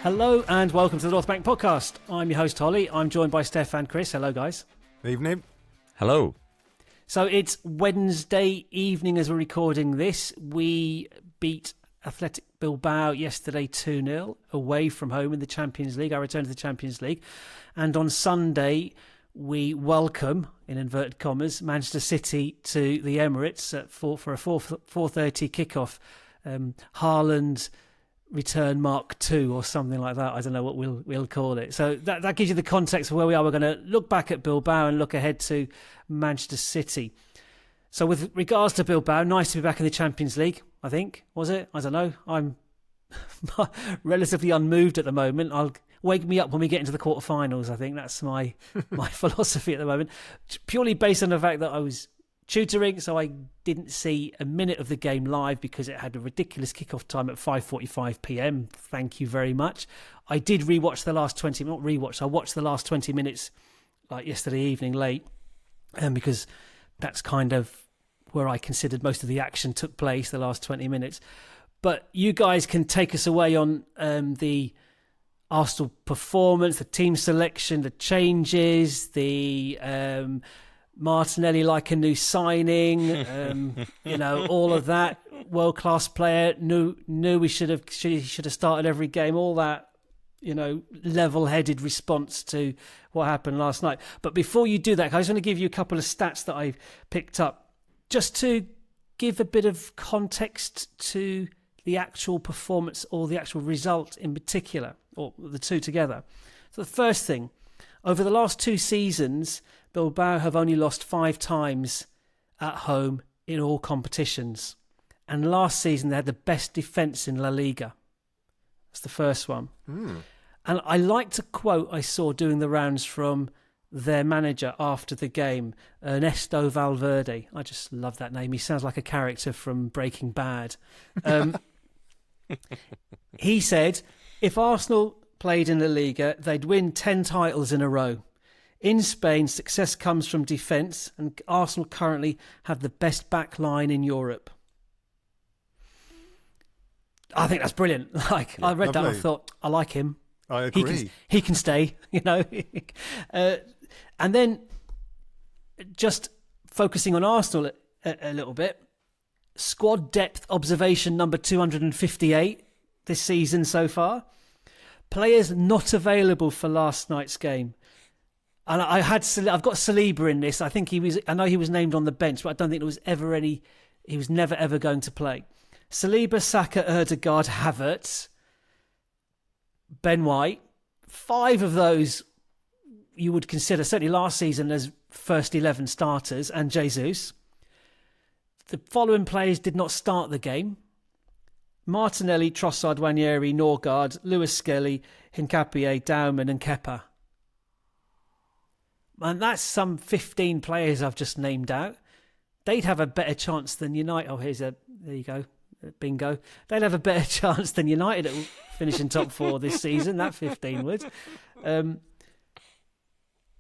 Hello and welcome to the North Bank Podcast. I'm your host, Holly. I'm joined by Stef and Chris. Hello, guys. Evening. Hello. So it's Wednesday evening as we're recording this. We beat Athletic Bilbao yesterday 2-0 away from home in the Champions League. Our return to the Champions League. And on Sunday, we welcome, in inverted commas, Manchester City to the Emirates for a 4:30 kickoff. Haaland return Mark II or something like that. I don't know what we'll call it. So that gives you the context of where we are. We're going to look back at Bilbao and look ahead to Manchester City. So with regards to Bilbao, nice to be back in the Champions League, I think. Was it? I don't know. I'm relatively unmoved at the moment. I'll wake me up when we get into the quarterfinals. I think that's my philosophy at the moment. Purely based on the fact that I was tutoring, so I didn't see a minute of the game live because it had a ridiculous kickoff time at 5:45 p.m. Thank you very much. I did rewatch the last 20, not rewatch, I watched the last 20 minutes like yesterday evening late, because that's kind of where I considered most of the action took place, the last 20 minutes. But you guys can take us away on the Arsenal performance, the team selection, the changes, the Martinelli like a new signing, all of that. World-class player, knew he should have started every game, all that, level-headed response to what happened last night. But before you do that, I just want to give you a couple of stats that I've picked up just to give a bit of context to the actual performance or the actual result in particular, or the two together. So the first thing, over the last two seasons, Bilbao have only lost 5 times at home in all competitions. And last season they had the best defence in La Liga. That's the first one. And I liked a quote I saw doing the rounds from their manager after the game, Ernesto Valverde. I just love that name. He sounds like a character from Breaking Bad. He said, if Arsenal played in La Liga, they'd win 10 titles in a row. In Spain, success comes from defence, and Arsenal currently have the best back line in Europe. I think that's brilliant. I read that and I thought, I like him. I agree. He can stay, And then, just focusing on Arsenal a little bit, squad depth observation number 258 this season so far. Players not available for last night's game. And I've got Saliba in this. I know he was named on the bench, but I don't think there was ever he was never ever going to play. Saliba, Saka, Odegaard, Havertz, Ben White. 5 of those you would consider, certainly last season, as first 11 starters, and Jesus. The following players did not start the game: Martinelli, Trossard, Wanyeri, Norgard, Lewis Skelly, Hincapié, Dauman and Kepa. And that's some 15 players I've just named out. They'd have a better chance than United. Oh, there you go. Bingo. They'd have a better chance than United at finishing top 4 this season. That 15 would.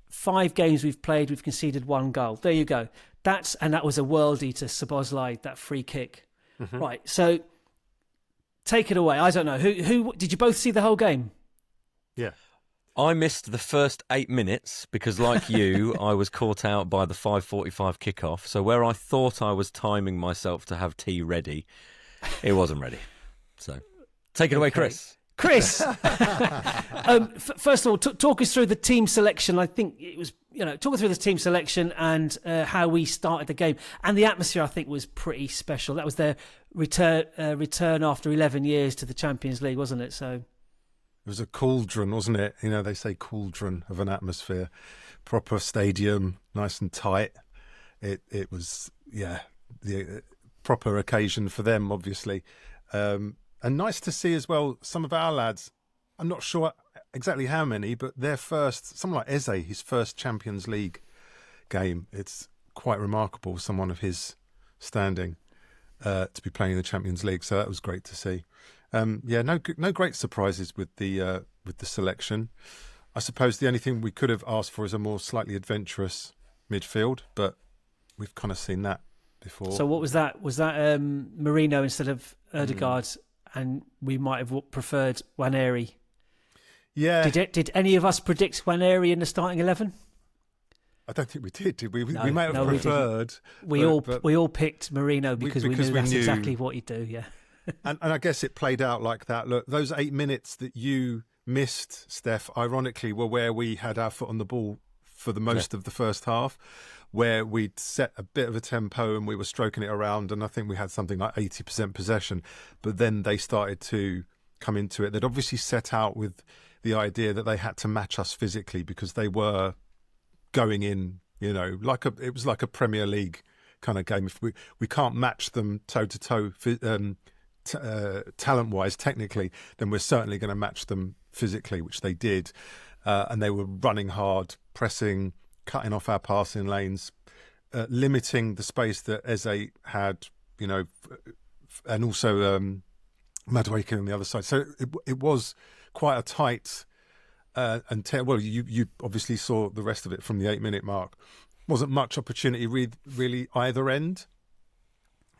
5 games we've played, we've conceded 1 goal. There you go. That was a worldie to Szoboszlai, that free kick. Mm-hmm. Right, so take it away. I don't know. Who did you both see the whole game? Yeah. I missed the first 8 minutes because, like you, I was caught out by the 5:45 kickoff. So where I thought I was timing myself to have tea ready, it wasn't ready. So take it away, Chris. Chris, first of all, talk us through the team selection. I think it was, talk us through the team selection and how we started the game. And the atmosphere, I think, was pretty special. That was their return after 11 years to the Champions League, wasn't it? So it was a cauldron, wasn't it? They say cauldron of an atmosphere. Proper stadium, nice and tight. It was, the proper occasion for them, obviously. And nice to see as well some of our lads. I'm not sure exactly how many, but their first, someone like Eze, his first Champions League game. It's quite remarkable, someone of his standing, to be playing in the Champions League. So that was great to see. No great surprises with the selection. I suppose the only thing we could have asked for is a more slightly adventurous midfield, but we've kind of seen that before. So what was that? Was that Marino instead of Odegaard? And we might have preferred Wanyeri Yeah. Did any of us predict Waneri in the starting 11? I don't think we did we? No, we may have no, preferred. We all picked Marino because we knew that's exactly what he'd do. Yeah. and I guess it played out like that. Look, those 8 minutes that you missed, Steph, ironically, were where we had our foot on the ball for the most of the first half, where we'd set a bit of a tempo and we were stroking it around, and I think we had something like 80% possession. But then they started to come into it. They'd obviously set out with the idea that they had to match us physically because they were going in, it was like a Premier League kind of game. If we can't match them toe to toe talent wise, technically, then we're certainly going to match them physically, which they did. And they were running hard, pressing, cutting off our passing lanes, limiting the space that Eze had, and also Madueke on the other side. So it was quite a tight. You obviously saw the rest of it from the 8-minute mark. Wasn't much opportunity really either end.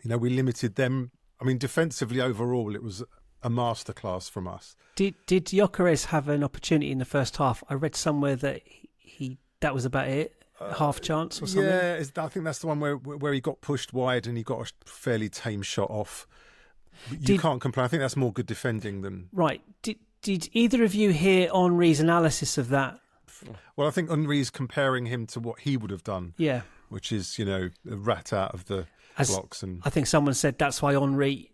We limited them. I mean, defensively overall, it was a masterclass from us. Did Gyökeres have an opportunity in the first half? I read somewhere that that was about it. Half chance or something. Yeah, I think that's the one where he got pushed wide and he got a fairly tame shot off. You can't complain. I think that's more good defending than right. Did either of you hear Henry's analysis of that? Well, I think Henry's comparing him to what he would have done. Yeah. Which is, a rat out of the blocks. And I think someone said that's why Henry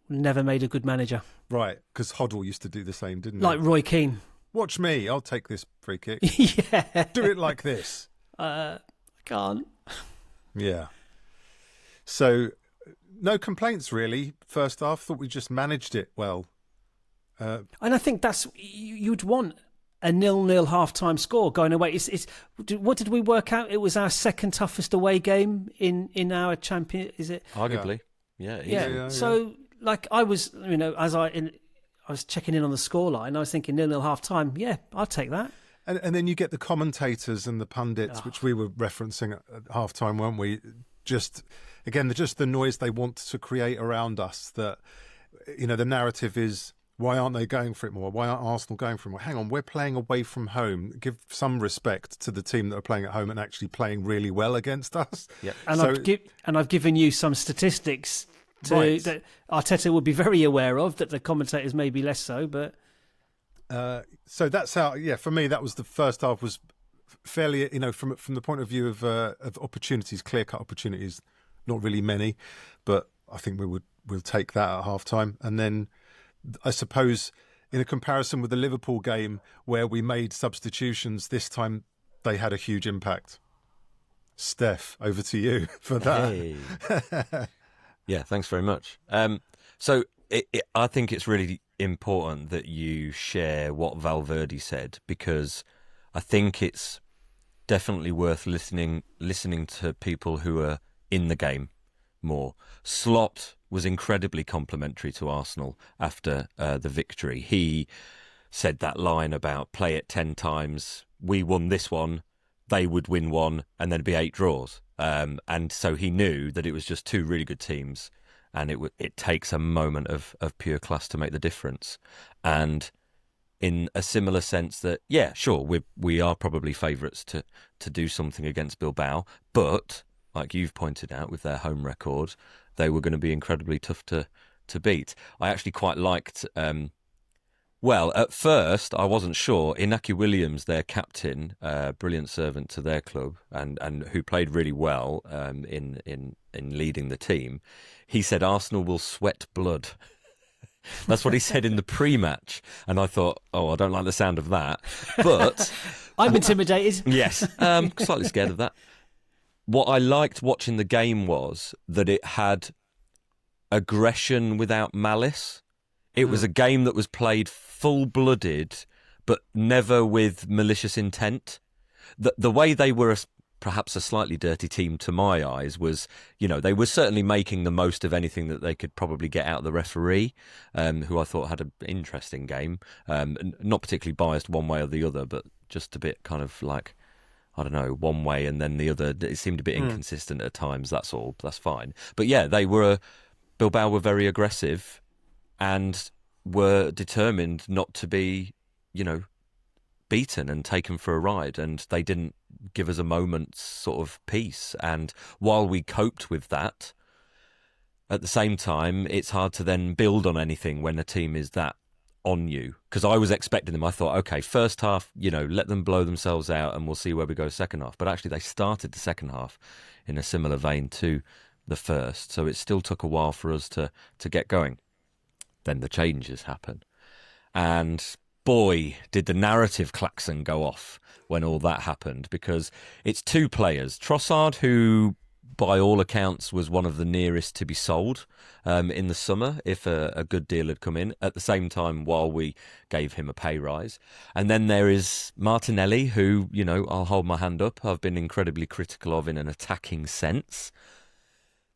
never made a good manager. Right, because Hoddle used to do the same, didn't he? Like Roy Keane. Watch me, I'll take this free kick. Yeah. Do it like this. I can't. Yeah. So, no complaints really. First half, thought we just managed it well. And I think that's you'd want a 0-0 half-time score going away. What did we work out? It was our second toughest away game in our champion. Is it? Arguably, yeah. So, like I was, as I was checking in on the scoreline, I was thinking 0-0 half-time. Yeah, I'll take that. And then you get the commentators and the pundits, which we were referencing at half-time, weren't we? Just the noise they want to create around us. That the narrative is. Why aren't they going for it more? Why aren't Arsenal going for it more? Hang on, we're playing away from home. Give some respect to the team that are playing at home and actually playing really well against us. Yeah, and I've given you some statistics that Arteta would be very aware of, that the commentators may be less so. But so that's how. Yeah, for me, that was the first half was fairly. From the point of view of opportunities, clear-cut opportunities, not really many, but I think we'll take that at half time, and then. I suppose in a comparison with the Liverpool game where we made substitutions, this time they had a huge impact. Steph, over to you for that. Hey. Yeah, thanks very much. So I think it's really important that you share what Valverde said, because I think it's definitely worth listening to people who are in the game more. Slot was incredibly complimentary to Arsenal after the victory. He said that line about play it 10 times, we won this one, they would win one, and there'd be 8 draws. And so he knew that it was just 2 really good teams, and it takes a moment of pure class to make the difference. And in a similar sense that, yeah, sure, we are probably favourites to do something against Bilbao, but like you've pointed out with their home record, they were going to be incredibly tough to beat. I actually quite liked, at first I wasn't sure. Inaki Williams, their captain, brilliant servant to their club and who played really well in leading the team, he said Arsenal will sweat blood. That's what he said in the pre-match. And I thought, I don't like the sound of that. But I'm intimidated. Yes, slightly scared of that. What I liked watching the game was that it had aggression without malice. It was a game that was played full-blooded, but never with malicious intent. The way they were perhaps a slightly dirty team to my eyes was, they were certainly making the most of anything that they could probably get out of the referee, who I thought had an interesting game. Not particularly biased one way or the other, but just a bit kind of like, I don't know, one way and then the other. It seemed a bit inconsistent at times, that's all. That's fine. But yeah, Bilbao were very aggressive, and were determined not to be, beaten and taken for a ride, and they didn't give us a moment's sort of peace. And while we coped with that, at the same time, it's hard to then build on anything when a team is that on you. Because I was expecting them. I thought, okay, first half, let them blow themselves out and we'll see where we go second half. But actually, they started the second half in a similar vein to the first. So it still took a while for us to get going. Then the changes happen. And boy, did the narrative klaxon go off when all that happened, because it's two players. Trossard, who by all accounts was one of the nearest to be sold in the summer if a good deal had come in, at the same time while we gave him a pay rise. And then there is Martinelli, who, I'll hold my hand up, I've been incredibly critical of in an attacking sense.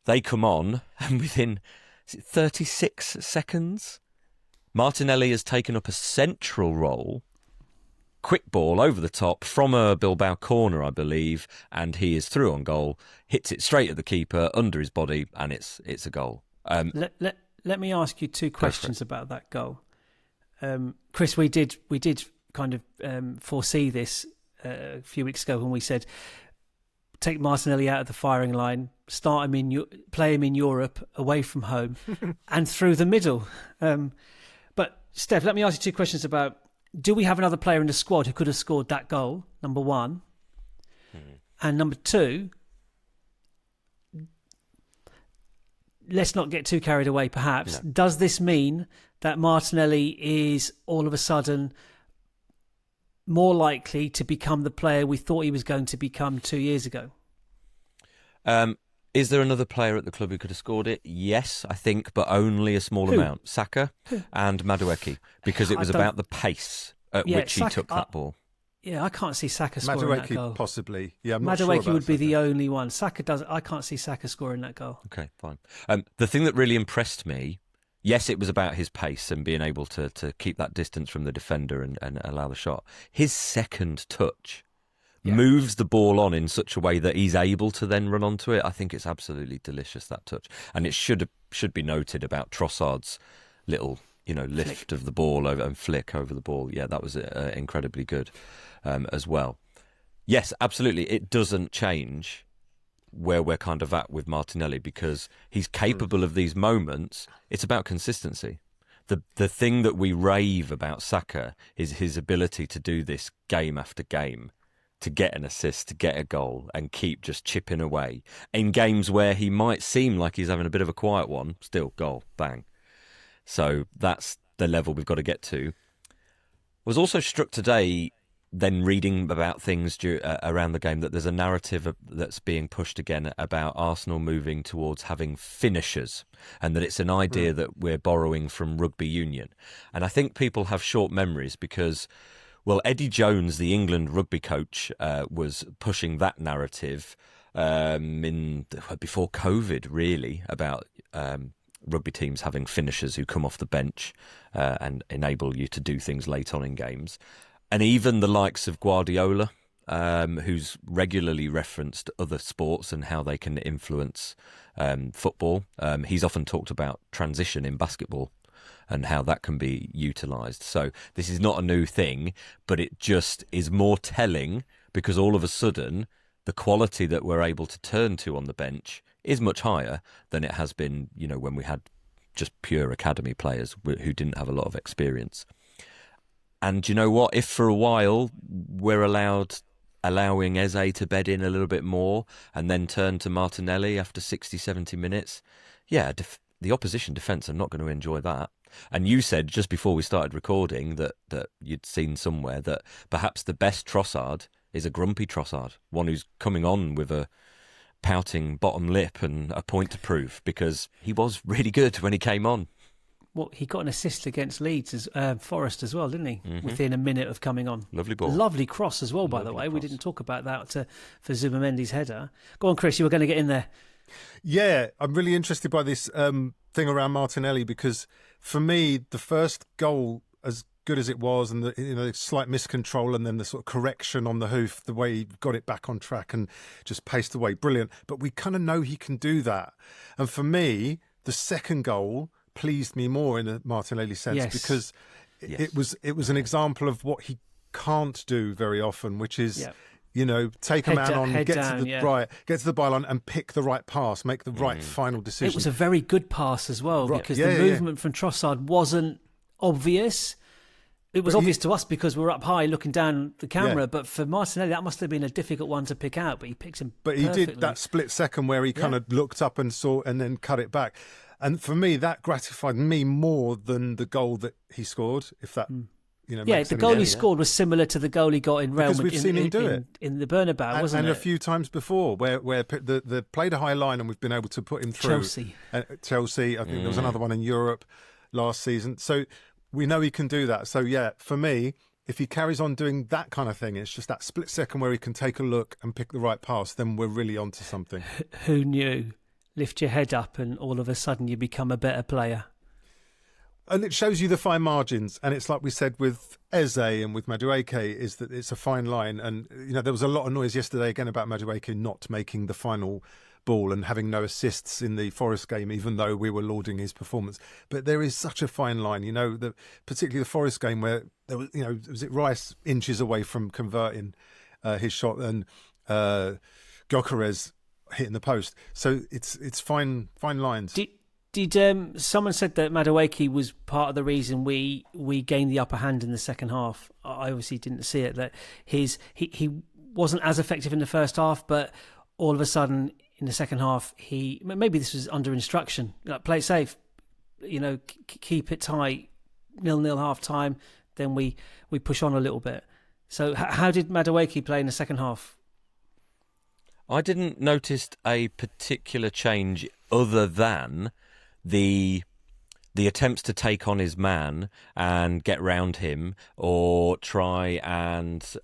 They come on, and within 36 seconds, Martinelli has taken up a central role, quick ball over the top from a Bilbao corner, I believe, and he is through on goal, hits it straight at the keeper, under his body, and it's a goal. Let me ask you two questions about that goal. Chris, we did kind of foresee this a few weeks ago when we said, take Martinelli out of the firing line, start him play him in Europe, away from home, and through the middle. But Steph, let me ask you two questions about: do we have another player in the squad who could have scored that goal? Number one, and number two, let's not get too carried away. Perhaps does this mean that Martinelli is all of a sudden more likely to become the player we thought he was going to become 2 years ago? Is there another player at the club who could have scored it? Yes, I think, but only a small amount. Saka and Madueke, because it was about the pace at which he took that ball. Yeah, I can't see Saka scoring that goal. Possibly. Yeah, I'm not sure Madueke about would be Saka. the only one. Saka does. I can't see Saka scoring that goal. Okay, fine. The thing that really impressed me, yes, it was about his pace and being able to keep that distance from the defender and allow the shot. His second touch moves the ball on in such a way that he's able to then run onto it. I think it's absolutely delicious, that touch. And it should be noted about Trossard's little lift of the ball over and flick over the ball. Yeah, that was incredibly good as well. Yes, absolutely. It doesn't change where we're kind of at with Martinelli, because he's capable of these moments. It's about consistency. The thing that we rave about Saka is his ability to do this game after game, to get an assist, to get a goal, and keep just chipping away. In games where he might seem like he's having a bit of a quiet one, still goal, bang. So that's the level we've got to get to. I was also struck today, then reading about things around the game, that there's a narrative that's being pushed again about Arsenal moving towards having finishers, and that it's an idea that we're borrowing from rugby union. And I think people have short memories because, well, Eddie Jones, the England rugby coach, was pushing that narrative before COVID, really, about rugby teams having finishers who come off the bench and enable you to do things late on in games. And even the likes of Guardiola, who's regularly referenced other sports and how they can influence football. He's often talked about transition in basketball and how that can be utilised. So this is not a new thing, but it just is more telling, because all of a sudden the quality that we're able to turn to on the bench is much higher than it has been, when we had just pure academy players who didn't have a lot of experience. And you know what? If for a while we're allowing Eze to bed in a little bit more and then turn to Martinelli after 60, 70 minutes, the opposition defence are not going to enjoy that. And you said just before we started recording that you'd seen somewhere that perhaps the best Trossard is a grumpy Trossard, one who's coming on with a pouting bottom lip and a point to prove, because he was really good when he came on. Well, he got an assist against Leeds, Forest as well, didn't he? Mm-hmm. Within a minute of coming on. Lovely ball. Lovely cross as well, by the way. Cross. We didn't talk about that for Zubamendi's header. Go on, Chris, you were going to get in there. Yeah, I'm really interested by this thing around Martinelli, because for me, the first goal, as good as it was, and the slight miscontrol and then the sort of correction on the hoof, the way he got it back on track and just paced away, brilliant. But we kind of know he can do that. And for me, the second goal, pleased me more in a Martinelli sense, Yes. because Yes. it was an example of what he can't do very often, which is Yeah. take a Head man down- on, head get down, to the yeah. get to the byline and pick the right pass, make the right final decision. It was a very good pass as well, Right. because Yeah, the yeah, yeah. movement from Trossard wasn't obvious. It was But obvious to us because we were up high looking down the camera, Yeah. but for Martinelli, that must have been a difficult one to pick out, but he picks him But he perfectly. did that split second where he kind of looked up and saw and then cut it back. And for me, that gratified me more than the goal that he scored, if that, Yeah, makes the any goal he sense. scored was similar to the goal he got in Real Because Madrid we've seen him do it. in the Bernabeu, wasn't and it? a few times before where the played a high line and we've been able to put him through. Chelsea, I think there was another one in Europe last season. So we know he can do that. So yeah, for me, if he carries on doing that kind of thing, it's just that split second where he can take a look and pick the right pass, then we're really onto something. Who knew? Lift your head up and all of a sudden you become a better player. And it shows you the fine margins. And it's like we said with Eze and with Madueke, is that it's a fine line. And, there was a lot of noise yesterday again about Madueke not making the final ball and having no assists in the Forest game, even though we were lauding his performance. But there is such a fine line, particularly the Forest game where there was, was it Rice inches away from converting his shot and Gyökeres hitting the post. So it's fine lines. Did someone said that Madueke was part of the reason we gained the upper hand in the second half? I obviously didn't see it. That he wasn't as effective in the first half, but all of a sudden in the second half maybe this was under instruction. Like, play it safe, keep it tight, 0-0 half time. Then we push on a little bit. So how did Madueke play in the second half? I didn't notice a particular change other than the attempts to take on his man and get round him, or try and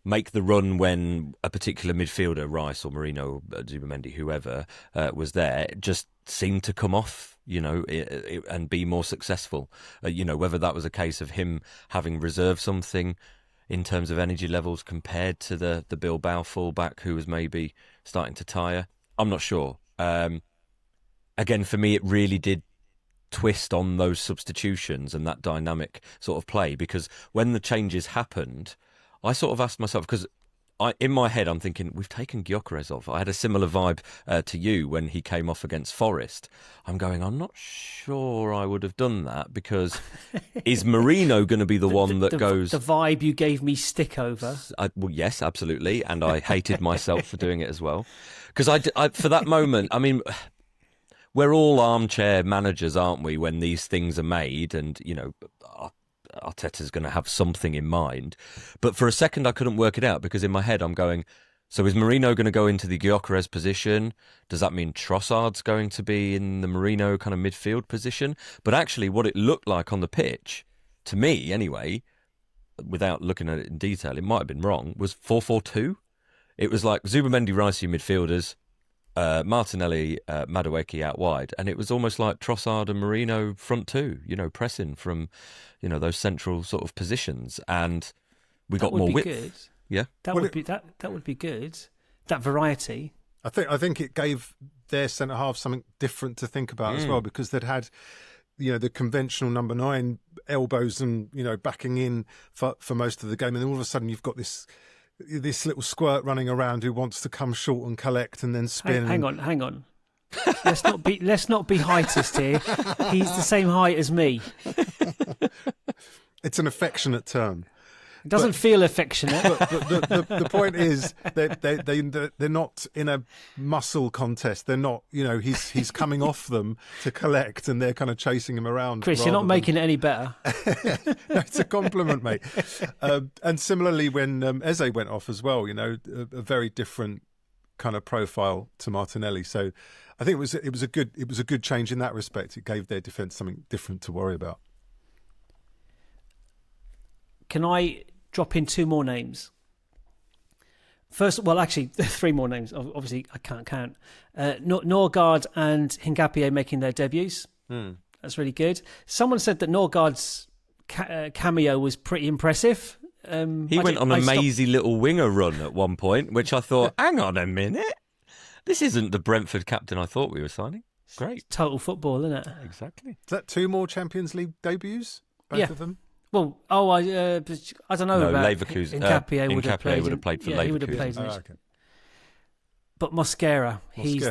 make the run when a particular midfielder, Rice or Merino, Zubamendi, whoever was there, just seemed to come off, and be more successful. Whether that was a case of him having reserved something in terms of energy levels compared to the Bilbao fullback who was maybe starting to tire, I'm not sure. Again, for me, it really did twist on those substitutions and that dynamic sort of play, because when the changes happened, I sort of asked myself, because in my head I'm thinking, we've taken Gyökeres off. I had a similar vibe to you when he came off against Forest. I'm not sure I would have done that, because is Merino going to be the one that goes... The vibe you gave me stick over. Well, yes, absolutely, and I hated myself for doing it as well. Because I for that moment, we're all armchair managers, aren't we, when these things are made, and, Arteta's going to have something in mind. But for a second, I couldn't work it out, because in my head, I'm going, so is Merino going to go into the Gyökeres position? Does that mean Trossard's going to be in the Merino kind of midfield position? But actually, what it looked like on the pitch, to me anyway, without looking at it in detail, it might have been wrong, was 4-4-2. It was like Zubamendi, Rice, midfielders, Martinelli, Madueke out wide, and it was almost like Trossard and Merino front two, pressing from, those central sort of positions, and we got more width. Good. Yeah, that would be good. That variety. I think it gave their centre half something different to think about as well, because they'd had, the conventional number 9 elbows and backing in for most of the game, and then all of a sudden you've got this little squirt running around who wants to come short and collect and then spin. Hang on. Let's not be heightist here. He's the same height as me. It's an affectionate term. It doesn't feel affectionate. But the point is they're not in a muscle contest. They're not, he's coming off them to collect and they're kind of chasing him around. Chris, you're not making it any better. No, it's a compliment, mate. And similarly, when Eze went off as well, a very different kind of profile to Martinelli. So I think it was a good change in that respect. It gave their defence something different to worry about. Can I drop in 2 more names? First, well, actually, 3 more names. Obviously, I can't count. Norgard and Hincapié making their debuts. That's really good. Someone said that Norgard's cameo was pretty impressive. He went on a mazy little winger run at one point, which I thought, hang on a minute, this isn't the Brentford captain I thought we were signing. Great. Total football, isn't it? Exactly. Is that 2 more Champions League debuts? Both of them? Well, I don't know No, about Leverkusen. Nketiah would have played. would have played for yeah, Leverkusen. He would have played. Okay. But Mosquera, he's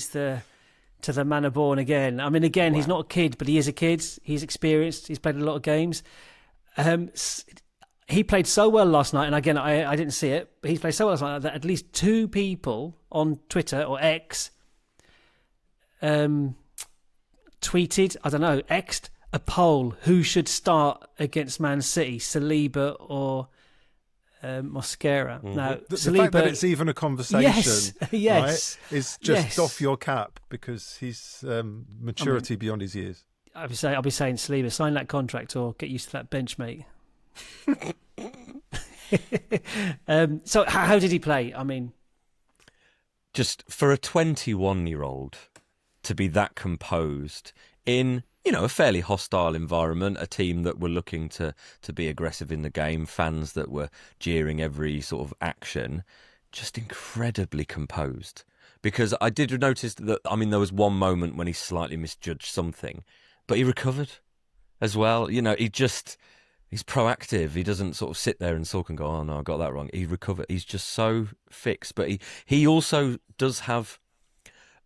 the to the manner born again. I mean, again, he's not a kid, but he is a kid. He's experienced. He's played a lot of games. He played so well last night, and again, I didn't see it, but he played so well last night that at least 2 people on Twitter or X tweeted, X'd a poll who should start against Man City, Saliba or Mosquera. Mm-hmm. Now, the Saliba, fact that it's even a conversation, yes, right, is just off your cap because he's maturity beyond his years. I'll be saying, Saliba, sign that contract or get used to that bench, mate. So how did he play? I mean, just for a 21-year-old to be that composed in, a fairly hostile environment, a team that were looking to be aggressive in the game, fans that were jeering every sort of action, just incredibly composed. Because I did notice that, there was one moment when he slightly misjudged something, but he recovered as well. He's proactive. He doesn't sort of sit there and sulk and go, oh no, I got that wrong. He recovered. He's just so fixed. But he also does have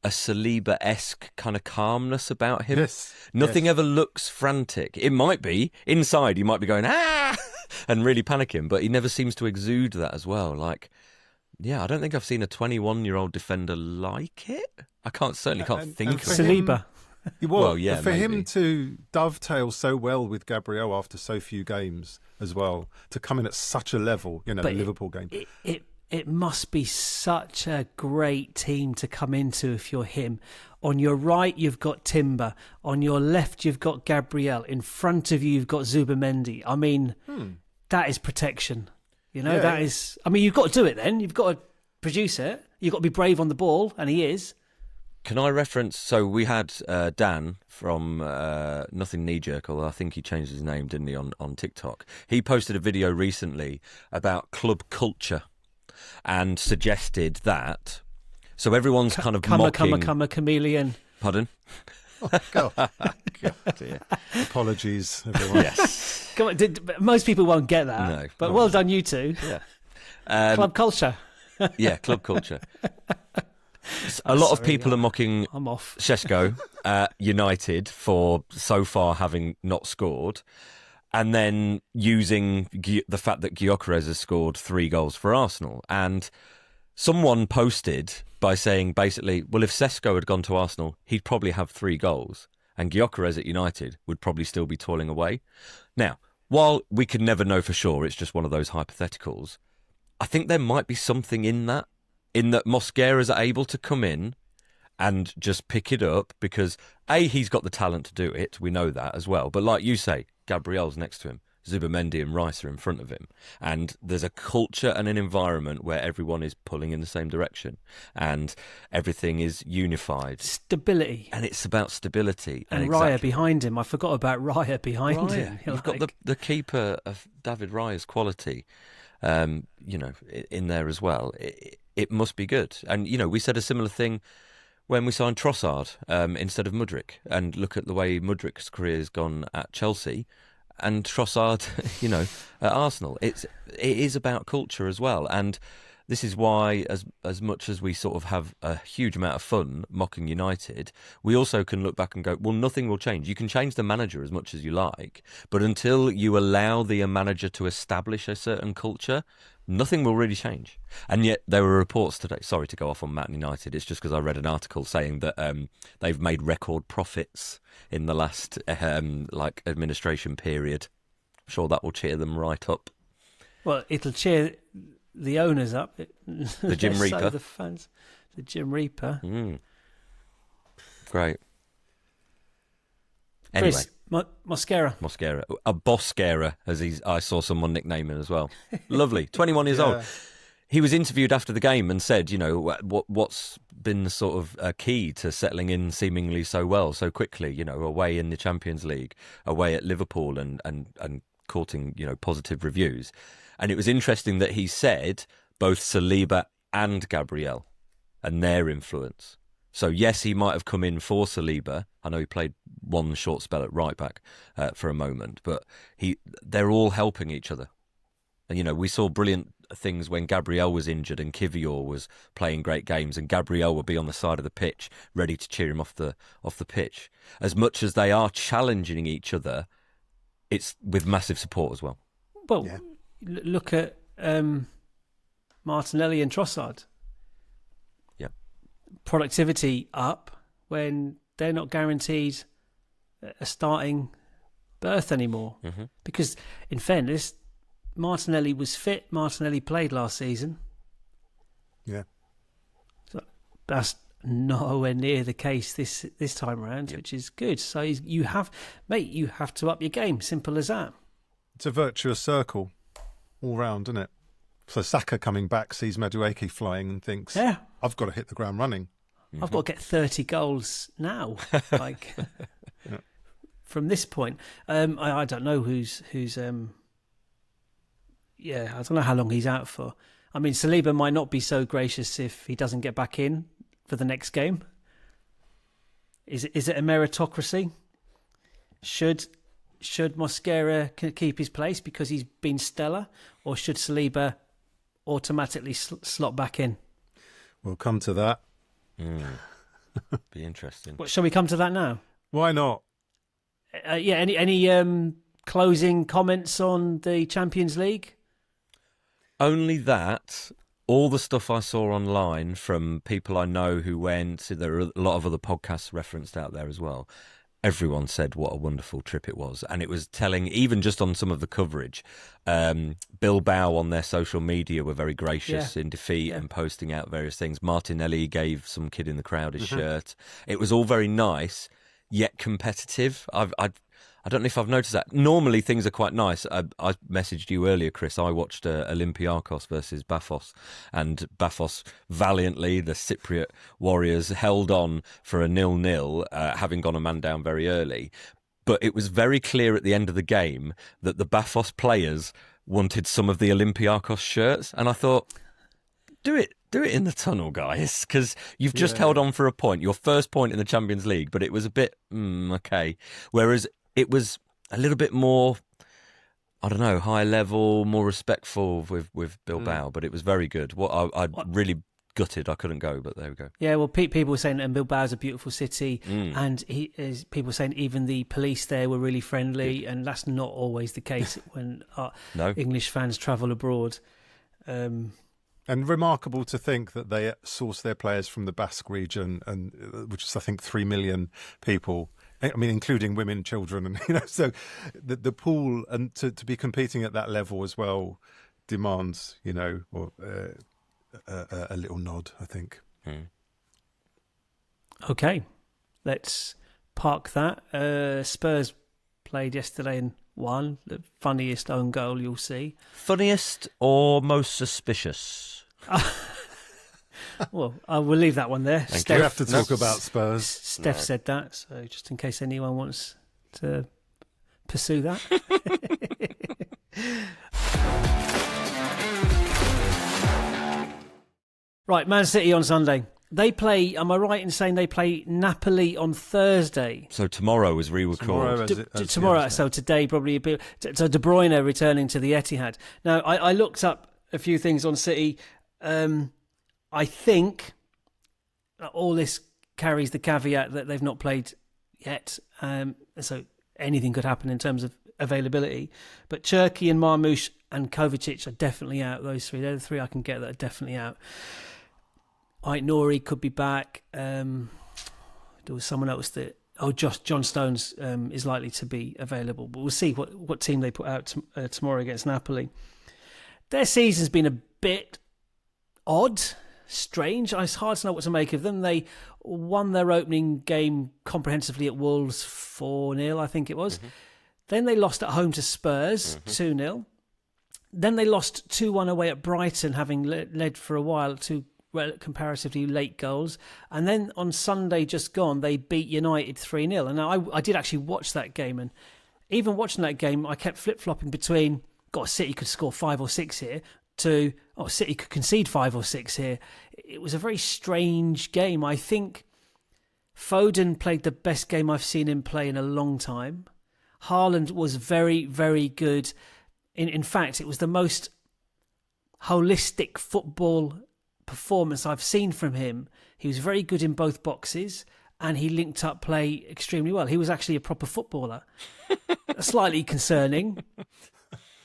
a Saliba-esque kind of calmness about him. Yes. Nothing ever looks frantic. It might be. Inside, he might be going, and really panicking, but he never seems to exude that as well. I don't think I've seen a 21-year-old defender like it. I certainly can't think of Saliba. For him to dovetail so well with Gabriel after so few games as well, to come in at such a level, the Liverpool game. It must be such a great team to come into if you're him. On your right, you've got Timber. On your left, you've got Gabriel. In front of you, you've got Zubamendi. I mean, that is protection. That is... you've got to do it then. You've got to produce it. You've got to be brave on the ball, and he is. Can I reference... So we had Dan from Nothing Knee Jerk, although I think he changed his name, didn't he, on TikTok. He posted a video recently about club culture and suggested that... So everyone's kind of mocking... chameleon. Pardon? Oh, God. Dear. Apologies, everyone. Yes. Come on, most people won't get that. No. But well done, you two. Yeah. Club culture. Yeah, club culture. A lot of people are mocking Šeško United for so far having not scored, and then using the fact that Gyökeres has scored 3 goals for Arsenal. And someone posted by saying basically, well, if Šeško had gone to Arsenal, he'd probably have 3 goals, and Gyökeres at United would probably still be toiling away. Now, while we could never know for sure, it's just one of those hypotheticals, I think there might be something in that Mosquera's are able to come in and just pick it up because, A, he's got the talent to do it. We know that as well. But like you say, Gabriel's next to him. Zubamendi and Rice are in front of him. And there's a culture and an environment where everyone is pulling in the same direction and everything is unified. Stability. And it's about stability. And Raya behind him. I forgot about Raya behind him. You've got the keeper of David Raya's quality, in there as well. It must be good. And, we said a similar thing when we signed Trossard instead of Mudryk. And look at the way Mudryk's career has gone at Chelsea and Trossard, at Arsenal. It is about culture as well. And this is why, as much as we sort of have a huge amount of fun mocking United, we also can look back and go, well, nothing will change. You can change the manager as much as you like, but until you allow the manager to establish a certain culture, nothing will really change. And yet there were reports today, sorry to go off on Man United, it's just because I read an article saying that they've made record profits in the last administration period. I'm sure that will cheer them right up. Well, it'll cheer the owners up. The Jim Reaper. The fans. The Jim Reaper. Great. Anyway. Chris, Mosquera. A Bosquera, as I saw someone nickname him as well. Lovely. 21 years old. He was interviewed after the game and said, what's been the sort of key to settling in seemingly so well, so quickly, away in the Champions League, away at Liverpool and courting, positive reviews. And it was interesting that he said both Saliba and Gabriel and their influence. So, yes, he might have come in for Saliba. I know he played one short spell at right back for a moment, but they're all helping each other. And, you know, we saw brilliant things when Gabriel was injured and Kivior was playing great games, and Gabriel would be on the side of the pitch ready to cheer him off the pitch. As much as they are challenging each other, it's with massive support as well. Well, look at Martinelli and Trossard. Yep. Productivity up when they're not guaranteed a starting berth anymore. Mm-hmm. Because, in fairness, Martinelli was fit. Martinelli played last season. Yeah. So that's nowhere near the case this time around, which is good. So you have to up your game. Simple as that. It's a virtuous circle all round, isn't it? So Saka coming back sees Madueke flying and thinks, I've got to hit the ground running. Mm-hmm. I've got to get 30 goals now. From this point. I don't know who's I don't know how long he's out for. I mean, Saliba might not be so gracious if he doesn't get back in for the next game. Is it a meritocracy? Should Mosquera keep his place because he's been stellar, or should Saliba automatically slot back in? We'll come to that. Be interesting. Shall we come to that now? Why not? Any closing comments on the Champions League? Only that, all the stuff I saw online from people I know who went, there are a lot of other podcasts referenced out there as well. Everyone said what a wonderful trip it was. And it was telling, even just on some of the coverage, Bilbao on their social media were very gracious in defeat and posting out various things. Martinelli gave some kid in the crowd his shirt. It was all very nice, yet competitive. I don't know if I've noticed that. Normally things are quite nice. I messaged you earlier, Chris. I watched Olympiacos versus Bafos, and Bafos valiantly, the Cypriot Warriors, held on for a 0-0, having gone a man down very early. But it was very clear at the end of the game that the Bafos players wanted some of the Olympiacos shirts, and I thought, do it in the tunnel, guys, because you've just held on for a point, your first point in the Champions League, but it was a bit, okay. Whereas it was a little bit more, I don't know, high level, more respectful with Bilbao, but it was very good. I really gutted I couldn't go, but there we go. Yeah, well, people were saying Bilbao is a beautiful city, and people were saying even the police there were really friendly, and that's not always the case when English fans travel abroad. And remarkable to think that they source their players from the Basque region, and which is, I think, 3 million people. I mean, including women, children, and so the pool, and to be competing at that level as well demands, or a little nod, I think. Okay, let's park that. Spurs played yesterday and won. The funniest own goal you'll see. Funniest or most suspicious? Well, I will leave that one there. We have to talk about Spurs. Stef said that, so just in case anyone wants to pursue that. Right, Man City on Sunday. They play, am I right in saying they play Napoli on Thursday? So tomorrow is re-recorded. Tomorrow, so today probably a bit. So De Bruyne returning to the Etihad. Now, I looked up a few things on City. I think all this carries the caveat that they've not played yet. So anything could happen in terms of availability. But Cherki and Marmoush and Kovacic are definitely out. Those three, they're the three I can get that are definitely out. Nori could be back. There was someone else that... John Stones is likely to be available. But we'll see what team they put out tomorrow against Napoli. Their season's been a bit odd, strange. It's hard to know what to make of them. They won their opening game comprehensively at Wolves 4-0, I think it was. Mm-hmm. Then they lost at home to Spurs 2-0. Then they lost 2-1 away at Brighton, having led for a while, two comparatively late goals. And then on Sunday just gone, they beat United 3-0. And I did actually watch that game. And even watching that game, I kept flip-flopping between, City could score 5 or 6 here, to, City could concede 5 or 6 here. It was a very strange game. I think Foden played the best game I've seen him play in a long time. Haaland was very, very good. In fact, it was the most holistic football performance I've seen from him. He was very good in both boxes, and he linked up play extremely well. He was actually a proper footballer. Slightly concerning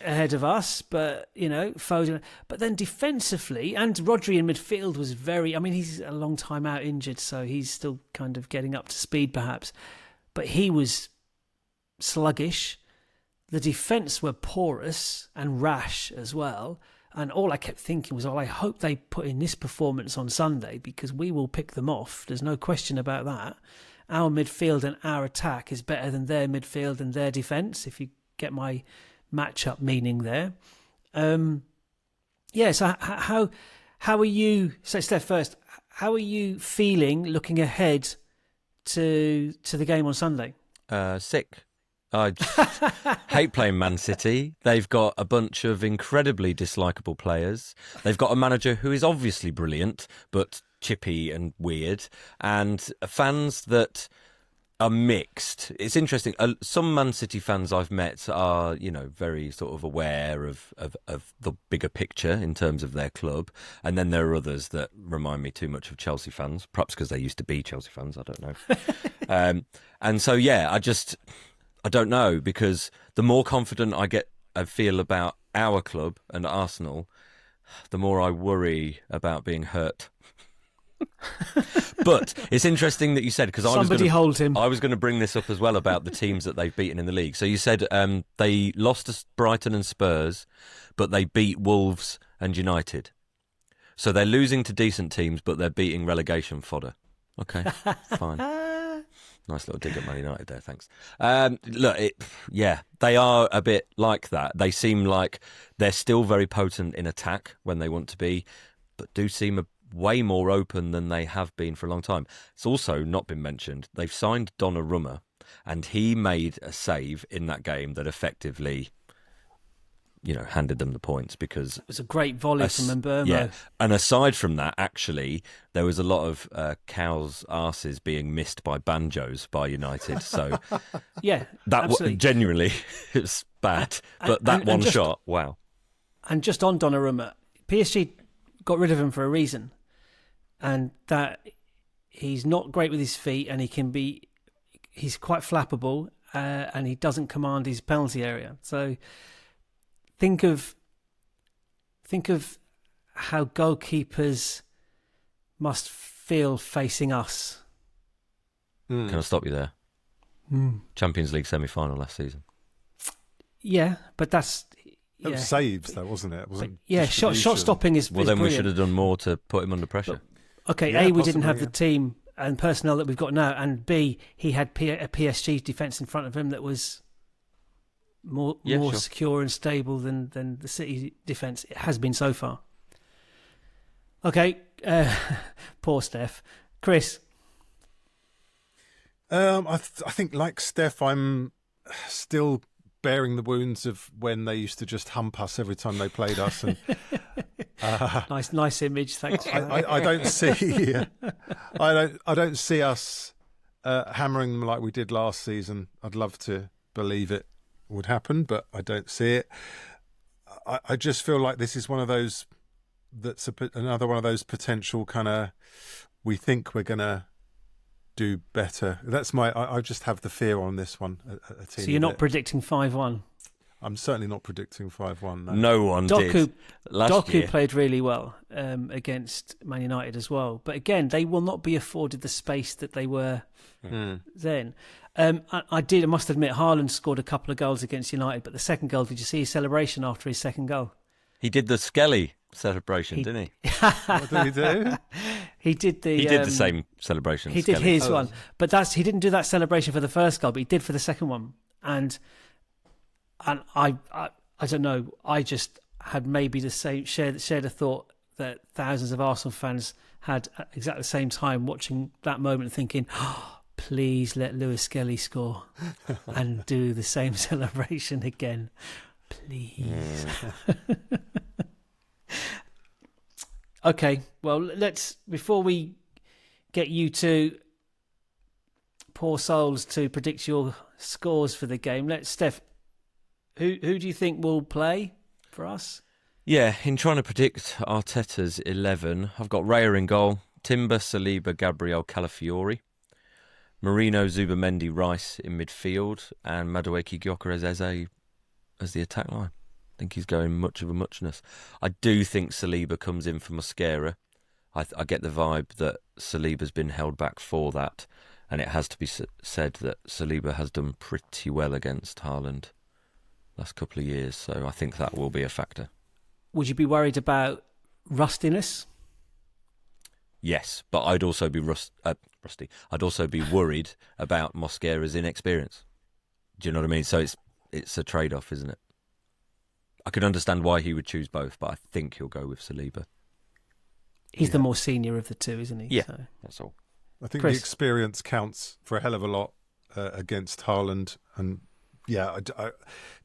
ahead of us, but, Foden. But then defensively, and Rodri in midfield was he's a long time out injured, so he's still kind of getting up to speed perhaps. But he was sluggish. The defence were porous and rash as well. And all I kept thinking was, I hope they put in this performance on Sunday, because we will pick them off. There's no question about that. Our midfield and our attack is better than their midfield and their defence, if you get my match-up meaning there. So how are you... So, Steph, first, how are you feeling looking ahead to the game on Sunday? Sick. I hate playing Man City. They've got a bunch of incredibly dislikable players. They've got a manager who is obviously brilliant, but chippy and weird, and fans that are mixed. It's interesting. Some Man City fans I've met are, very sort of aware of the bigger picture in terms of their club. And then there are others that remind me too much of Chelsea fans, perhaps because they used to be Chelsea fans. I don't know. And so, I don't know, because the more confident I feel about our club and Arsenal, the more I worry about being hurt. But it's interesting that you said, because I was going to bring this up as well about the teams that they've beaten in the league. So you said they lost to Brighton and Spurs, but they beat Wolves and United. So they're losing to decent teams, but they're beating relegation fodder. Okay, fine. Nice little dig at Man United there, thanks. They are a bit like that. They seem like they're still very potent in attack when they want to be, but do seem way more open than they have been for a long time. It's also not been mentioned, they've signed Donnarumma, and he made a save in that game that effectively, handed them the points, because... It was a great volley from Mbeumo. Yeah, and aside from that, actually, there was a lot of cows' arses being missed by banjos by United, so... Yeah, absolutely. Genuinely, it was bad, but that one shot, wow. And just on Donnarumma, PSG got rid of him for a reason, and that he's not great with his feet, and he's quite flappable, and he doesn't command his penalty area. So think of how goalkeepers must feel facing us. Can I stop you there? Champions League semi-final last season. Yeah, but that's... It was saves, though, wasn't it? It wasn't shot stopping is Well, then brilliant. we should have done more to put him under pressure. But, okay, we didn't have the team and personnel that we've got now, and B, he had a PSG defence in front of him that was more secure and stable than the City defence. It has been so far. Okay, poor Steph. Chris? I think, like Steph, I'm still bearing the wounds of when they used to just hump us every time they played us. And nice image. Thanks. I don't see. I don't see us hammering them like we did last season. I'd love to believe it would happen, but I don't see it. I just feel like this is one of those. That's another one of those potential kind of. We think we're gonna do better. That's I just have the fear on this one. A team so you're not predicting 5-1? I'm certainly not predicting 5-1. No one did. Doku played really well against Man United as well. But again, they will not be afforded the space that they were then. I must admit, Haaland scored a couple of goals against United, but the second goal, did you see his celebration after his second goal? He did the Skelly celebration, didn't he? What did he do? He did the same celebration. He did his one, but he didn't do that celebration for the first goal, but he did for the second one. And I don't know. I just had maybe the same shared a thought that thousands of Arsenal fans had at exactly the same time, watching that moment, thinking, oh, please let Lewis Skelly score and do the same celebration again, please. Okay, well, before we get you to poor souls to predict your scores for the game. Steph, who do you think will play for us? Yeah, in trying to predict Arteta's 11, I've got Raya in goal, Timber, Saliba, Gabriel, Calafiori, Marino, Zubamendi, Rice in midfield, and Madueke, Gyökeres, Eze as the attack line. I think he's going much of a muchness. I do think Saliba comes in for Mosquera. I get the vibe that Saliba's been held back for that, and it has to be said that Saliba has done pretty well against Haaland last couple of years, so I think that will be a factor. Would you be worried about rustiness? Yes, but I'd also be rusty. I'd also be worried about Mosquera's inexperience. Do you know what I mean? So it's a trade-off, isn't it? I could understand why he would choose both, but I think he'll go with Saliba. He's the more senior of the two, isn't he? Yeah, so. That's all. I think Chris? the experience counts for a hell of a lot against Haaland. And yeah,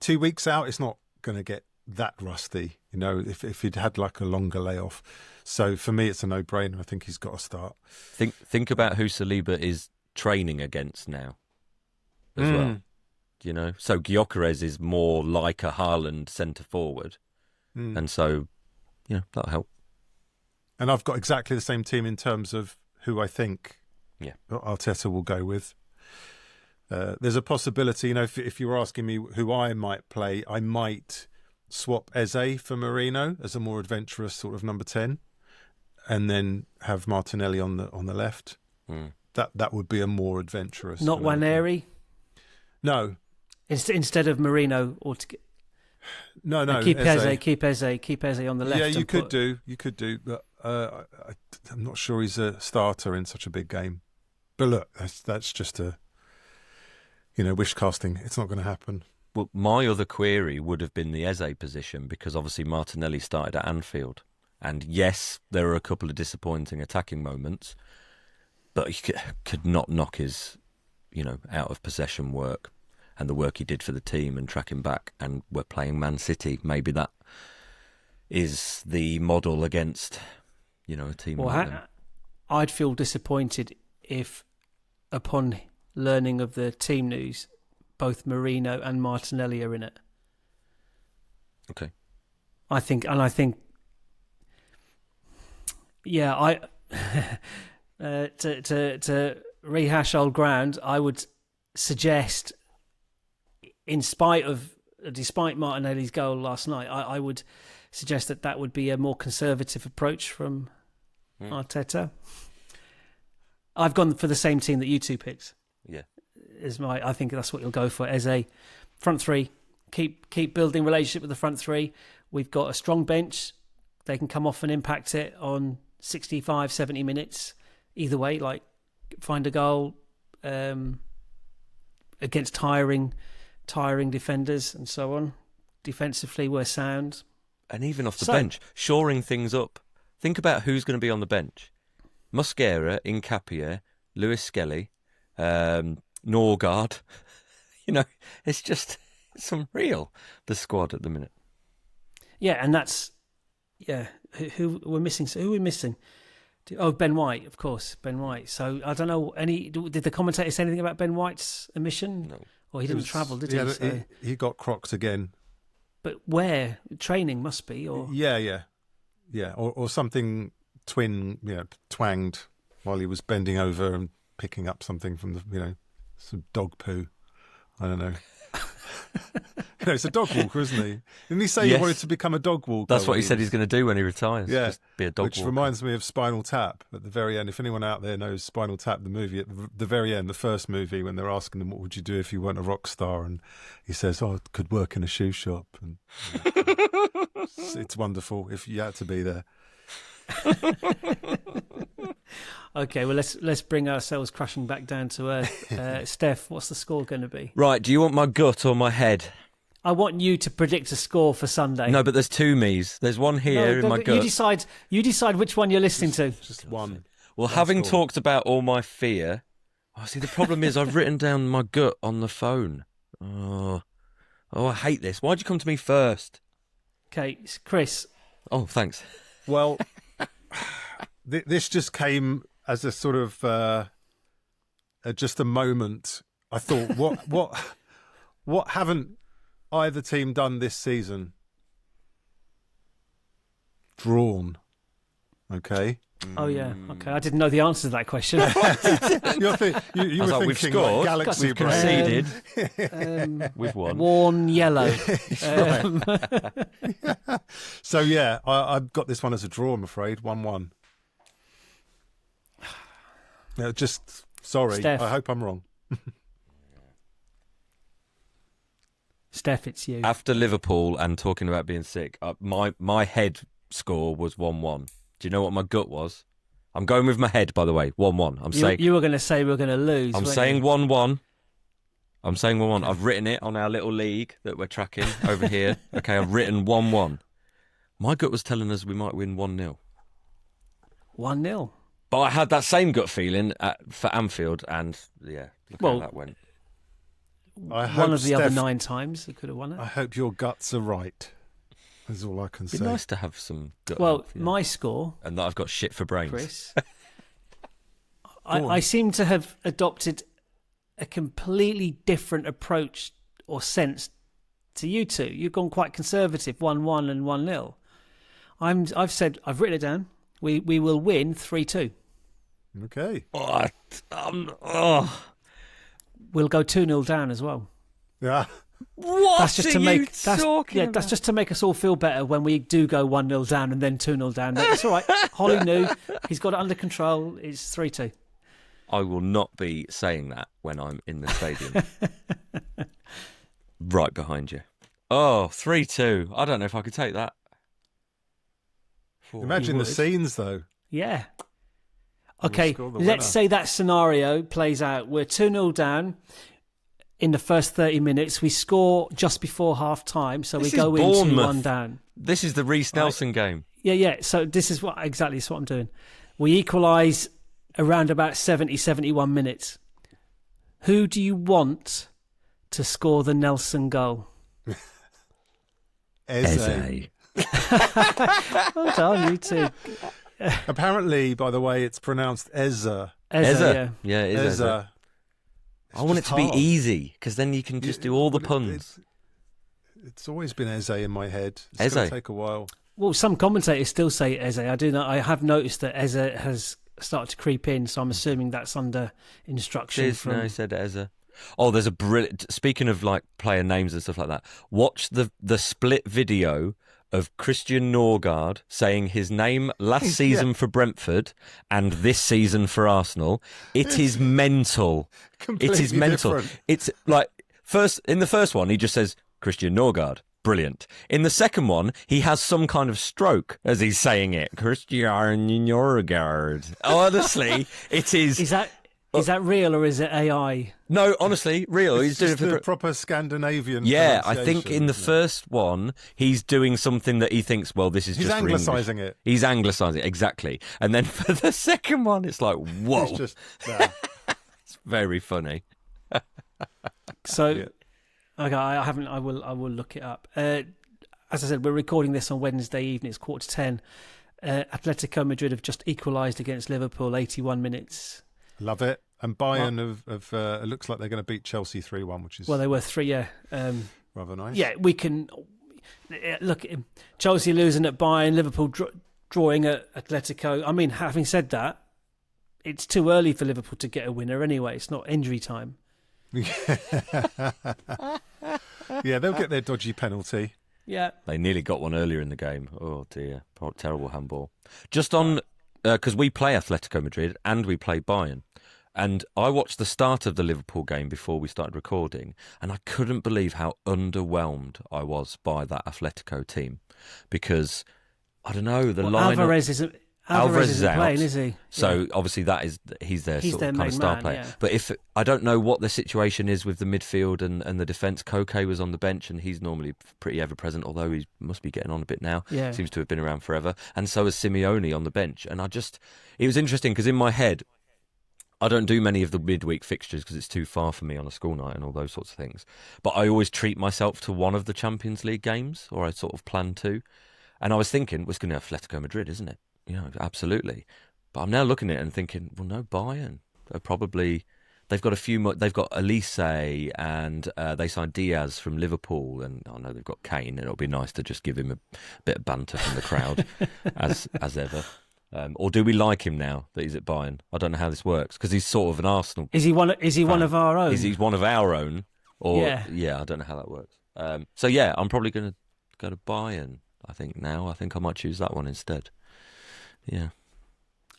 2 weeks out, it's not going to get that rusty, if he'd had like a longer layoff. So for me, it's a no-brainer. I think he's got to start. Think about who Saliba is training against now as well. So Gyökeres is more like a Haaland centre forward, and so that'll help. And I've got exactly the same team in terms of who I think Arteta will go with. There's a possibility, if you were asking me who I might play, I might swap Eze for Marino as a more adventurous sort of number 10, and then have Martinelli on the left. That would be a more adventurous. Not Waneri? No. Instead of Marino altogether. No. Keep Eze on the left. Yeah, you could do, but I'm not sure he's a starter in such a big game. But look, that's just a wish casting. It's not going to happen. Well, my other query would have been the Eze position, because obviously Martinelli started at Anfield, and yes, there are a couple of disappointing attacking moments, but he could not knock his out of possession work and the work he did for the team and tracking back. And we're playing Man City. Maybe that is the model against, a team. Well, I'd feel disappointed if, upon learning of the team news, both Marino and Martinelli are in it. Okay. I think, to rehash old ground, I would suggest, despite Martinelli's goal last night, I would suggest that would be a more conservative approach from Arteta. I've gone for the same team that you two picked. Yeah. I think that's what you'll go for as a front three. Keep building relationship with the front three. We've got a strong bench. They can come off and impact it on 65, 70 minutes. Either way, like find a goal against tiring defenders and so on. Defensively, we're sound. And even off the bench, shoring things up. Think about who's going to be on the bench. Mosquera, Nkapie, Lewis Skelly, Norgard. It's unreal, the squad at the minute. Yeah, and that's who we're missing. So who are we missing? Oh, Ben White, of course, Ben White. So I don't know. Did the commentator say anything about Ben White's omission? No. Or he didn't travel, did he? He got crocked again. But where? Training must be, or yeah, or something twanged while he was bending over and picking up something from the some dog poo. I don't know. It's a dog walker, isn't he? Didn't he say he wanted to become a dog walker? That's what he said he's going to do when he retires. Yeah, just be a dog which walker. reminds me of Spinal Tap at the very end. If anyone out there knows Spinal Tap, the movie, at the very end, the first movie, when they're asking him, what would you do if you weren't a rock star? And he says, I could work in a shoe shop. And it's wonderful if you had to be there. Okay, well let's bring ourselves crashing back down to earth. Steph, what's the score going to be? Right, do you want my gut or my head? I want you to predict a score for Sunday. No, but there's two me's. There's one here in my gut. You decide which one you're listening to. Just one. Well, having talked about all my fear, see, the problem is I've written down my gut on the phone. Oh, I hate this. Why'd you come to me first? Okay, Chris. Oh, thanks. Well, this just came as a sort of at just a moment, I thought, what haven't either team done this season? Drawn. Okay. Oh yeah. Okay. I didn't know the answer to that question. you were we've thinking scored, like Galaxy we've Brain. conceded, we've won. Worn yellow. So yeah, I've got this one as a draw. I'm afraid 1-1. Just sorry. Steph. I hope I'm wrong. Steph, it's you. After Liverpool and talking about being sick, my head score was 1-1. Do you know what my gut was? I'm going with my head, by the way. 1-1. I'm saying You were going to say we were going to lose. I'm weren't saying you? 1-1. I'm saying 1-1. I've written it on our little league that we're tracking over here. Okay, I've written 1-1. My gut was telling us we might win 1-0. 1-0. But I had that same gut feeling for Anfield, and look how that went. One of the other 9 times we could have won it. I hope your guts are right. That's all I can It'd be say. nice to have some gut. Well, help, my score, and that I've got shit for brains. Chris, I seem to have adopted a completely different approach or sense to you two. You've gone quite conservative, 1-1 and 1-0. I've written it down. We will win 3-2. Okay. We'll go 2-0 down as well. Yeah. What That's just are to make you talking about? that's just to make us all feel better when we do go 1-0 down and then 2-0 down. It's all right. Holly knew he's got it under control. It's 3-2. I will not be saying that when I'm in the stadium. Right behind you. Oh, 3-2. I don't know if I could take that. Imagine the scenes, though. Yeah. Okay, score the let's winner. say that scenario plays out. We're 2-0 down in the first 30 minutes. We score just before half time, so This we is go in Bournemouth. 2-1 down. This is the Reece Nelson game. Yeah. So this is what I'm doing. We equalise around about 70, 71 minutes. Who do you want to score the Nelson goal? Eze. Well done, you two. Apparently, by the way, it's pronounced Eze. Eze, yeah. Yeah, it is. Eze. Eze. I want it to be easy, because then you can just do all the puns. It's always been Eze in my head. It's Eze. going to take a while. Well, some commentators still say Eze. I do know. I have noticed that Eze has started to creep in, so I'm assuming that's under instruction from. No, he said Eze. Oh, there's a brilliant. Speaking of like player names and stuff like that, watch the split video of Christian Norgard saying his name last season for Brentford and this season for Arsenal. It is mental. It is mental. Different. It's like in the first one he just says Christian Norgard. Brilliant. In the second one, he has some kind of stroke as he's saying it. Christian Norgard. Honestly, it is. Is that real or is it AI? No, honestly, real. It's He's doing just it for the proper Scandinavian. Yeah, I think in the pronunciation, first one, he's doing something that he thinks, well, this is He's just for English. anglicising it. He's anglicising it, exactly. And then for the second one, it's like, whoa. It's just there. It's very funny. So, Yeah. okay, I haven't. I will look it up. As I said, we're recording this on Wednesday evening. It's 9:45. Atletico Madrid have just equalised against Liverpool. 81 minutes. Love it. And Bayern have it looks like they're going to beat Chelsea 3-1, which is Well, they were 3. Yeah. rather nice. Yeah, we can look. Chelsea losing at Bayern, Liverpool drawing at Atletico. I mean, having said that, it's too early for Liverpool to get a winner anyway. It's not injury time. Yeah, they'll get their dodgy penalty. Yeah. They nearly got one earlier in the game. Oh, dear. Terrible handball. Just on, because we play Atletico Madrid and we play Bayern. And I watched the start of the Liverpool game before we started recording, and I couldn't believe how underwhelmed I was by that Atletico team. Because, I don't know, the line... Alvarez isn't out. playing, is he? So obviously he's their sort their of kind of main star man, player. yeah. But I don't know what the situation is with the midfield and the defence. Koke was on the bench and he's normally pretty ever present, although he must be getting on a bit now. Yeah. Seems to have been around forever. And so is Simeone on the bench. And it was interesting because in my head, I don't do many of the midweek fixtures because it's too far for me on a school night and all those sorts of things. But I always treat myself to one of the Champions League games, or I sort of plan to. And I was thinking, well, it's going to have Atletico Madrid, isn't it? You know, absolutely. But I'm now looking at it and thinking, well, no, Bayern are probably they've got a few more. They've got Elise, and they signed Diaz from Liverpool, and I know they've got Kane, and it'll be nice to just give him a bit of banter from the crowd, as ever. Or do we like him now that he's at Bayern? I don't know how this works because he's sort of an Arsenal. Is he one? Is he fan. One of our own? Is he one of our own? Or yeah, I don't know how that works. So yeah, I'm probably going to go to Bayern. I think now. I think I might choose that one instead. Yeah.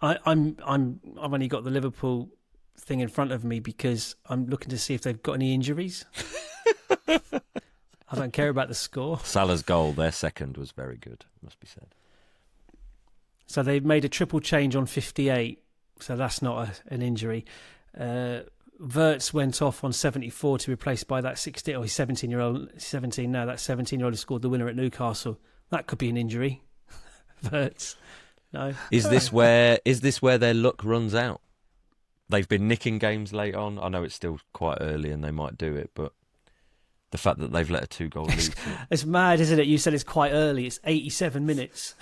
I've only got the Liverpool thing in front of me because I'm looking to see if they've got any injuries. I don't care about the score. Salah's goal, their second, was very good, must be said. So they've made a triple change on 58, so that's not an injury. Wirtz went off on 74 to be replaced by that 17-year-old who scored the winner at Newcastle. That could be an injury. Wirtz. No. Is this where their luck runs out? They've been nicking games late on. I know it's still quite early and they might do it, but the fact that they've let a 2-goal lead. It's mad, isn't it? You said it's quite early. It's 87 minutes.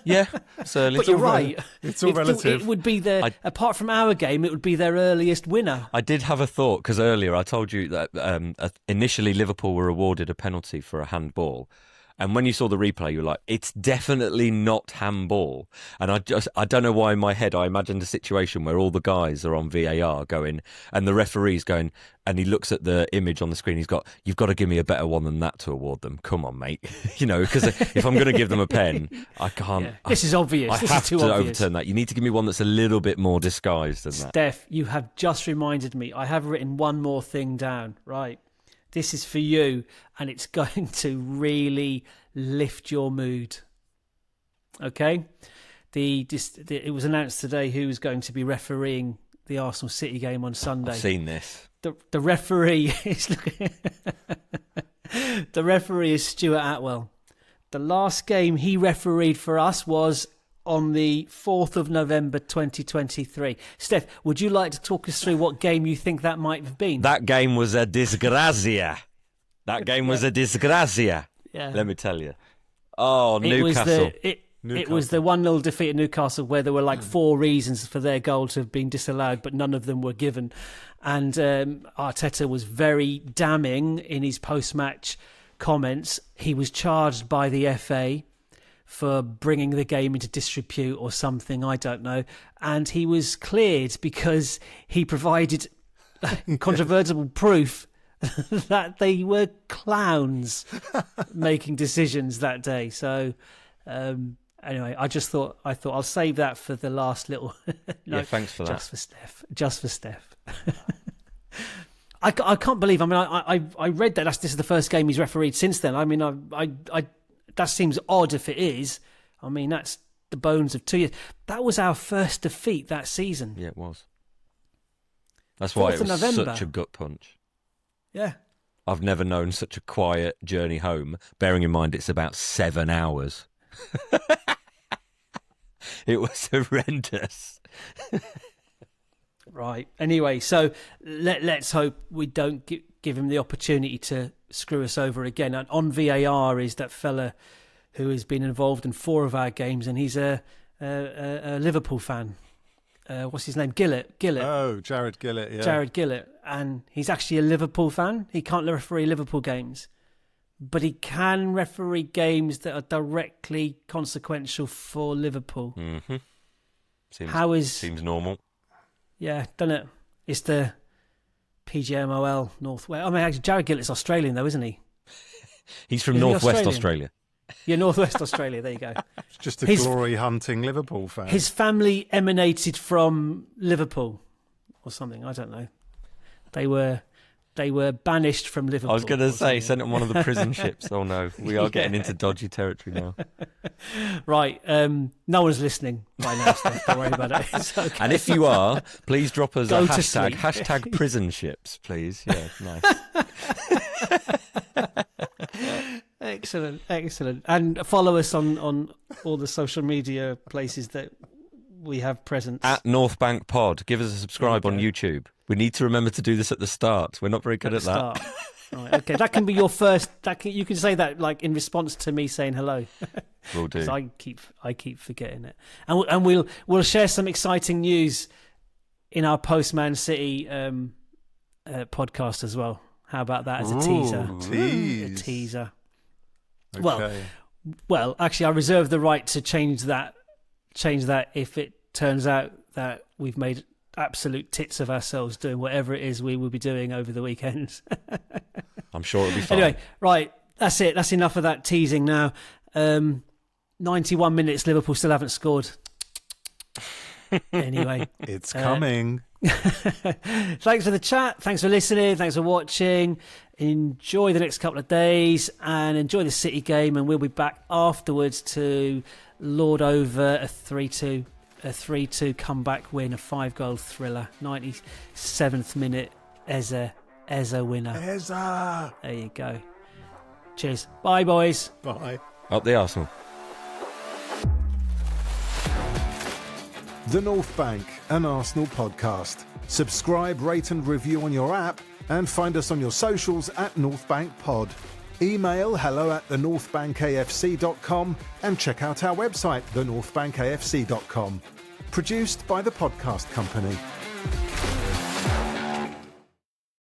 Yeah, it's early. But you're right. It's all relative. It would be apart from our game, it would be their earliest winner. I did have a thought, because earlier I told you that initially Liverpool were awarded a penalty for a handball. And when you saw the replay, you were like, it's definitely not handball. And I don't know why in my head I imagined a situation where all the guys are on VAR going, and the referee's going, and he looks at the image on the screen, you've got to give me a better one than that to award them. Come on, mate. Because if I'm going to give them a pen, I can't. Yeah. This is obvious. This is too obvious. Overturn that. You need to give me one that's a little bit more disguised than that. Steph, you have just reminded me. I have written one more thing down, right? This is for you, and it's going to really lift your mood. Okay? It was announced today who was going to be refereeing the Arsenal City game on Sunday. I've seen this. The referee is the referee is Stuart Atwell. The last game he refereed for us was on the 4th of November 2023. Steph, would you like to talk us through what game you think that might have been? That game was a disgrazia. Yeah. Let me tell you. Oh, Newcastle. It was the 1-0 defeat at Newcastle where there were like 4 reasons for their goal to have been disallowed, but none of them were given. And Arteta was very damning in his post-match comments. He was charged by the FA for bringing the game into disrepute or something, I don't know. And he was cleared because he provided controvertible proof that they were clowns making decisions that day. So anyway, I thought I'll save that for the last little. Yeah, thanks for that. Just for Steph. I can't believe. I mean, I read that this is the first game he's refereed since then. I mean, I that seems odd if it is. I mean, that's the bones of 2 years. That was our first defeat that season. Yeah, it was. That's why it was such a gut punch. Yeah. I've never known such a quiet journey home, bearing in mind it's about 7 hours. It was horrendous. Right. Anyway, so let's hope we don't give him the opportunity to screw us over again. And on VAR is that fella who has been involved in 4 of our games, and he's a Liverpool fan. What's his name? Gillett. Oh, Jared Gillett, yeah. Jared Gillett. And he's actually a Liverpool fan. He can't referee Liverpool games, but he can referee games that are directly consequential for Liverpool. Mm-hmm. Seems normal. Yeah, doesn't it? It's the PGMOL Northwest. I mean, actually, Jared Gillett's Australian, though, isn't he? He's from Northwest Australia. Yeah, Northwest Australia. There you go. Just a glory-hunting Liverpool fan. His family emanated from Liverpool or something. I don't know. They were banished from Liverpool. I was going to say, sent on one of the prison ships. Oh no, we are getting into dodgy territory now. Right, no one's listening by now, Steph. Don't worry about it. It's okay. And if you are, please drop us a hashtag prison ships, please. Yeah, nice. Excellent. And follow us on all the social media places that we have presence. At North Bank Pod. Give us a subscribe on YouTube. We need to remember to do this at the start. We're not very good at that. Right, okay, that can be your first. You can say that like in response to me saying hello. Will do. I keep forgetting it, and we'll share some exciting news in our post Man City podcast as well. How about that as a teaser? Tease. A teaser. Okay. Well, actually, I reserve the right to change that if it turns out that we've made absolute tits of ourselves doing whatever it is we will be doing over the weekends. I'm sure it'll be fine. Anyway, right, that's it. That's enough of that teasing now. 91 minutes, Liverpool still haven't scored. Anyway. It's coming. Thanks for the chat. Thanks for listening. Thanks for watching. Enjoy the next couple of days and enjoy the City game. And we'll be back afterwards to lord over a 3-2 comeback win, a 5-goal thriller. 97th minute, Eze winner. Eze. There you go. Cheers. Bye, boys. Bye. Up the Arsenal. The North Bank, an Arsenal podcast. Subscribe, rate and review on your app and find us on your socials at North Bank Pod. Email hello@thenorthbankafc.com and check out our website, thenorthbankafc.com. Produced by the Podcast Company.